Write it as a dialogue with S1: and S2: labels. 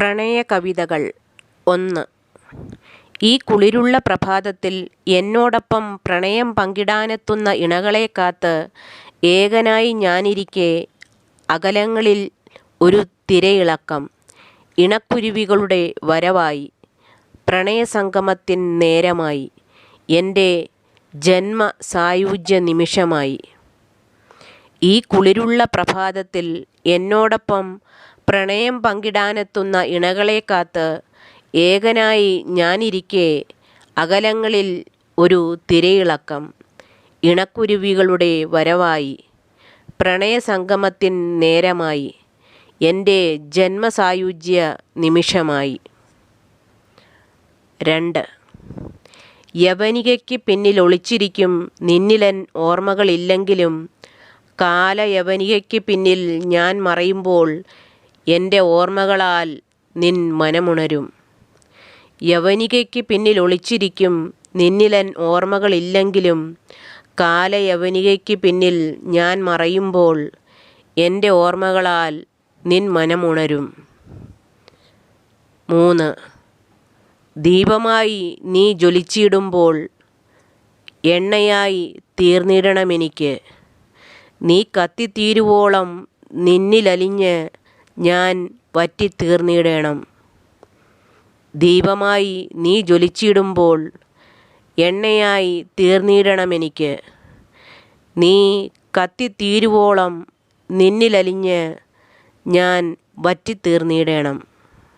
S1: പ്രണയ കവിതകൾ 1. ഈ കുളിരുള്ള പ്രഭാതത്തിൽ എന്നോടൊപ്പം പ്രണയം പങ്കിടാനെത്തുന്ന ഇണകളെ കാത്ത് ഏകനായി ഞാനിരിക്കെ അകലങ്ങളിൽ ഒരു തിരയിളക്കം. ഇണക്കുരുവികളുടെ വരവായി, പ്രണയസംഗമത്തിൻ നേരമായി, എൻ്റെ ജന്മസായുജ്യ നിമിഷമായി. ഈ കുളിരുള്ള പ്രഭാതത്തിൽ എന്നോടൊപ്പം പ്രണയം പങ്കിടാനെത്തുന്ന ഇണകളെ കാത്ത് ഏകനായി ഞാനിരിക്കെ അകലങ്ങളിൽ ഒരു തിരയിളക്കം. ഇണക്കുരുവികളുടെ വരവായി, പ്രണയസംഗമത്തിൻ നേരമായി, എൻ്റെ ജന്മസായുജ്യ നിമിഷമായി. 2. യവനികയ്ക്ക് പിന്നിൽ ഒളിച്ചിരിക്കും നിന്നിലെൻ ഓർമ്മകളില്ലെങ്കിലും കാലയവനികയ്ക്ക് പിന്നിൽ ഞാൻ മറയുമ്പോൾ എൻ്റെ ഓർമ്മകളാൽ നിൻ മനമുണരും. യവനികയ്ക്ക് പിന്നിൽ ഒളിച്ചിരിക്കും നിന്നിലെൻ ഓർമ്മകളില്ലെങ്കിലും കാലയവനികയ്ക്ക് പിന്നിൽ ഞാൻ മറയുമ്പോൾ എൻ്റെ ഓർമ്മകളാൽ നിൻ മനമുണരും. 3. ദീപമായി നീ ജ്വലിച്ചിടുമ്പോൾ എണ്ണയായി തീർന്നിടണമെനിക്ക്. നീ കത്തിത്തീരുവോളം നിന്നിലലിഞ്ഞ് ഞാൻ വറ്റിത്തീർന്നിടണം. ദീപമായി നീ ജ്വലിച്ചിടുമ്പോൾ എണ്ണയായി തീർന്നിടണമെനിക്ക്. നീ കത്തിത്തീരുവോളം നിന്നിലലിഞ്ഞ് ഞാൻ വറ്റിത്തീർന്നിടണം.